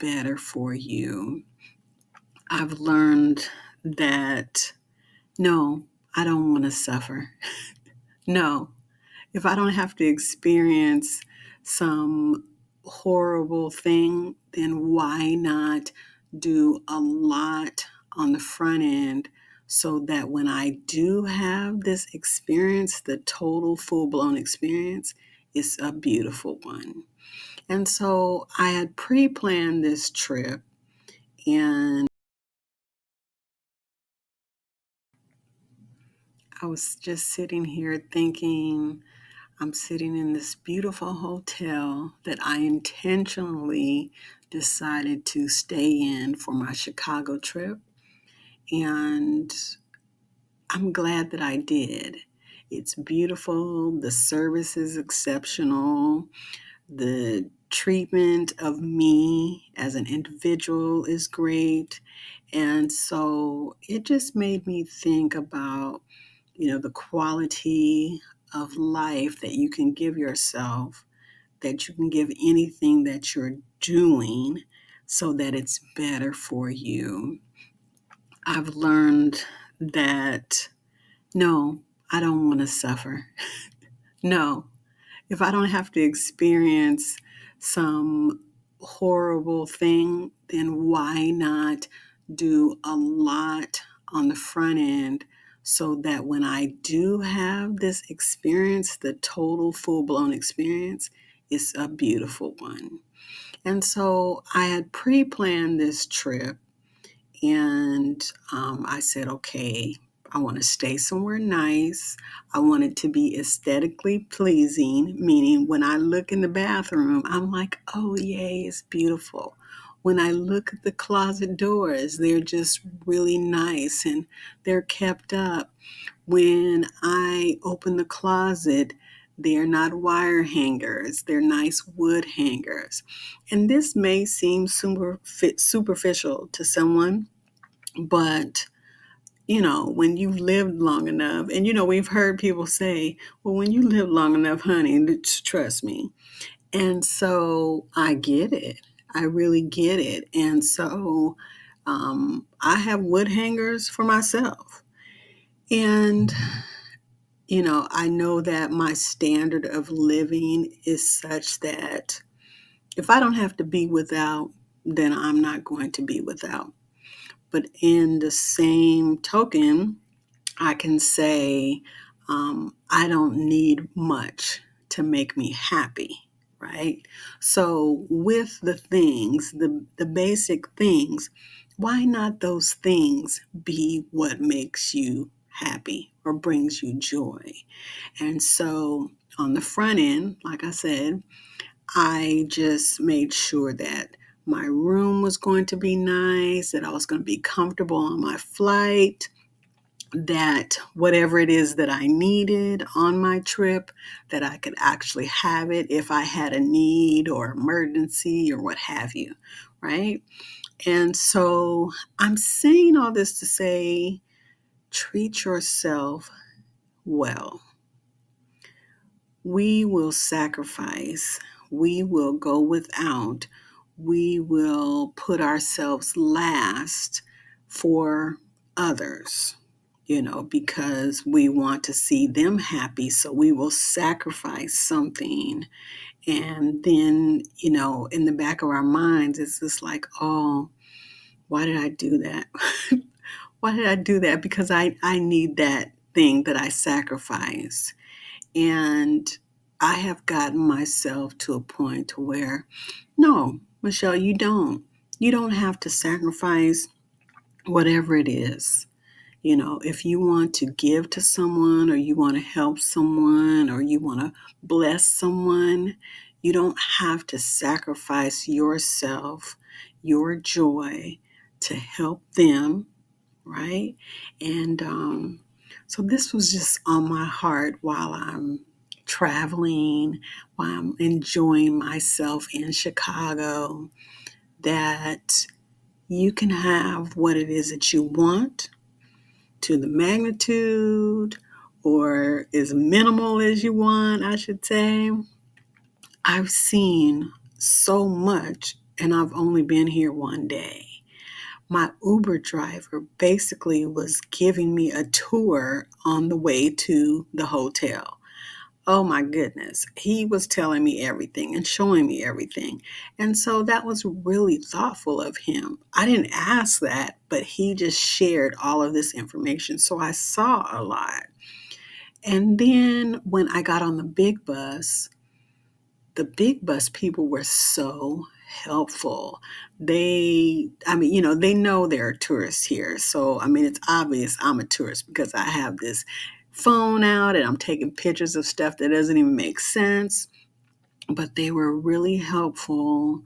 better for you. I've learned that no, I don't want to suffer. No, if I don't have to experience some horrible thing, then why not do a lot on the front end so that when I do have this experience, the total full blown experience, it's a beautiful one. And so I had pre planned this trip, and I was just sitting here thinking, I'm sitting in this beautiful hotel that I intentionally decided to stay in for my Chicago trip. And I'm glad that I did. It's beautiful. The service is exceptional. The treatment of me as an individual is great. And so it just made me think about, the quality of life that you can give yourself, that you can give anything that you're doing so that it's better for you. I've learned that no, I don't want to suffer. No, if I don't have to experience some horrible thing, then why not do a lot on the front end so that when I do have this experience, the total full blown experience, is a beautiful one. And so I had pre planned this trip, and I said, okay, I want to stay somewhere nice. I want it to be aesthetically pleasing, meaning when I look in the bathroom, I'm like, oh, yay, it's beautiful. When I look at the closet doors, they're just really nice and they're kept up. When I open the closet, they're not wire hangers, they're nice wood hangers. And this may seem superficial to someone, but when you've lived long enough, and we've heard people say, well, when you live long enough, honey, trust me. And so I get it. I really get it. And so I have wood hangers for myself. And, I know that my standard of living is such that if I don't have to be without, then I'm not going to be without. But in the same token, I can say, I don't need much to make me happy, right? So with the things, the basic things, why not those things be what makes you happy or brings you joy? And so on the front end, like I said, I just made sure that my room was going to be nice, that I was going to be comfortable on my flight, that whatever it is that I needed on my trip, that I could actually have it if I had a need or emergency or what have you, right? And so I'm saying all this to say, treat yourself well. We will sacrifice. We will go without. We will put ourselves last for others, because we want to see them happy. So we will sacrifice something. And then, in the back of our minds, it's just like, oh, why did I do that? Why did I do that? Because I need that thing that I sacrificed. And I have gotten myself to a point where, no, Michelle, you don't. You don't have to sacrifice whatever it is. If you want to give to someone, or you want to help someone, or you want to bless someone, you don't have to sacrifice yourself, your joy to help them, right? And so this was just on my heart while I'm traveling, while I'm enjoying myself in Chicago, that you can have what it is that you want to the magnitude or as minimal as you want, I should say. I've seen so much and I've only been here one day. My Uber driver basically was giving me a tour on the way to the hotel. Oh my goodness. He was telling me everything and showing me everything. And so that was really thoughtful of him. I didn't ask that, but he just shared all of this information. So I saw a lot. And then when I got on the big bus people were so helpful. They know there are tourists here. So, it's obvious I'm a tourist because I have this phone out and I'm taking pictures of stuff that doesn't even make sense. But they were really helpful,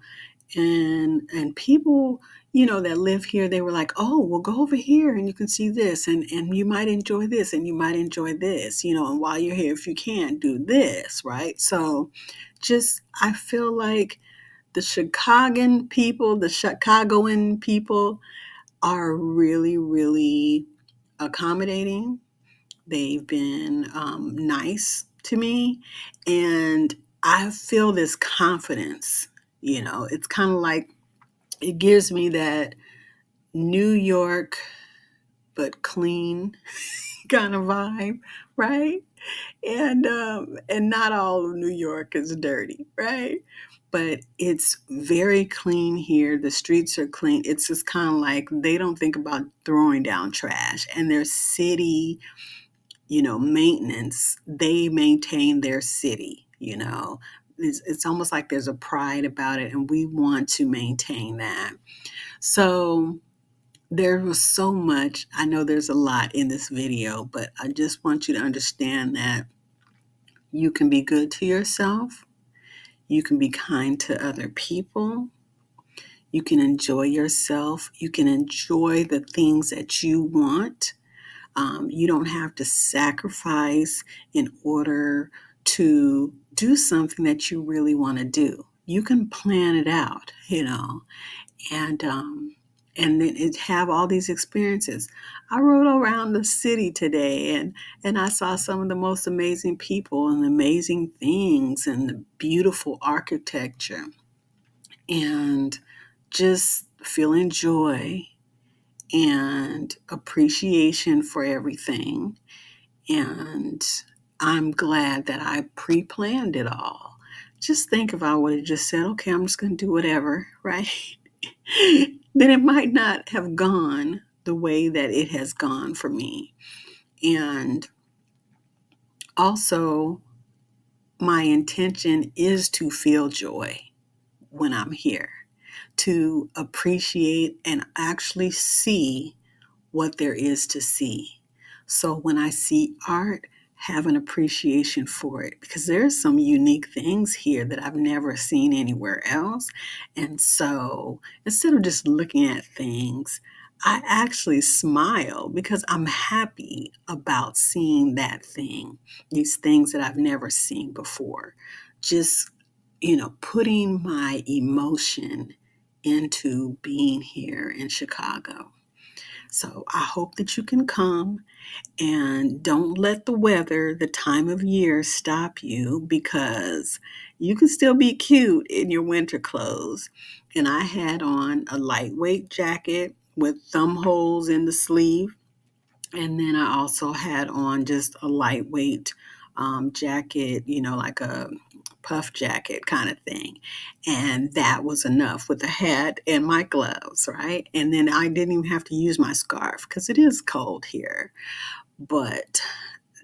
and people that live here, they were like, oh, well, go over here and you can see this, and you might enjoy this, and you might enjoy this, and while you're here, if you can, do this, right? So just, I feel like the Chicagoan people are really, really accommodating. They've been nice to me, and I feel this confidence. It's kind of like, it gives me that New York but clean kind of vibe, right? And not all of New York is dirty, right? But it's very clean here. The streets are clean. It's just kind of like they don't think about throwing down trash, and their city maintenance, they maintain their city. It's almost like there's a pride about it, and we want to maintain that. So there was so much. I know there's a lot in this video, but I just want you to understand that you can be good to yourself. You can be kind to other people. You can enjoy yourself. You can enjoy the things that you want. You don't have to sacrifice in order to do something that you really want to do. You can plan it out, and then have all these experiences. I rode around the city today, and I saw some of the most amazing people and amazing things and the beautiful architecture, and just feeling joy and appreciation for everything. And I'm glad that I pre-planned it all. Just think, if I would have just said, okay, I'm just going to do whatever, right? Then it might not have gone the way that it has gone for me. And also, my intention is to feel joy when I'm here, to appreciate and actually see what there is to see. So when I see art, have an appreciation for it, because there's some unique things here that I've never seen anywhere else. And so instead of just looking at things, I actually smile because I'm happy about seeing that thing, these things that I've never seen before. Just, putting my emotion into being here in Chicago. So I hope that you can come, and don't let the weather, the time of year, stop you, because you can still be cute in your winter clothes. And I had on a lightweight jacket with thumb holes in the sleeve. And then I also had on just a lightweight jacket, like a puff jacket kind of thing. And that was enough, with a hat and my gloves, right? And then I didn't even have to use my scarf because it is cold here. But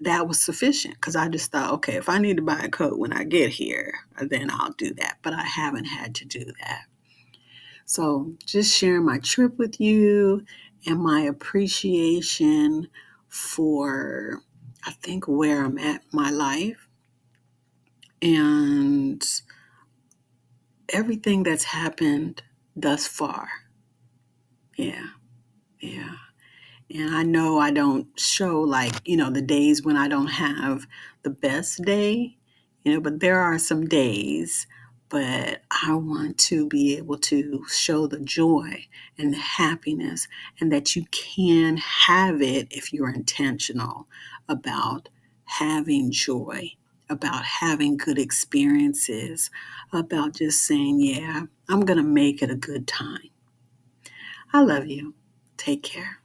that was sufficient, because I just thought, okay, if I need to buy a coat when I get here, then I'll do that. But I haven't had to do that. So just sharing my trip with you and my appreciation for, I think, where I'm at in my life and everything that's happened thus far. Yeah, yeah. And I know I don't show, like, the days when I don't have the best day, but there are some days. But I want to be able to show the joy and the happiness, and that you can have it if you're intentional about having joy about having good experiences, about just saying, yeah, I'm going to make it a good time. I love you. Take care.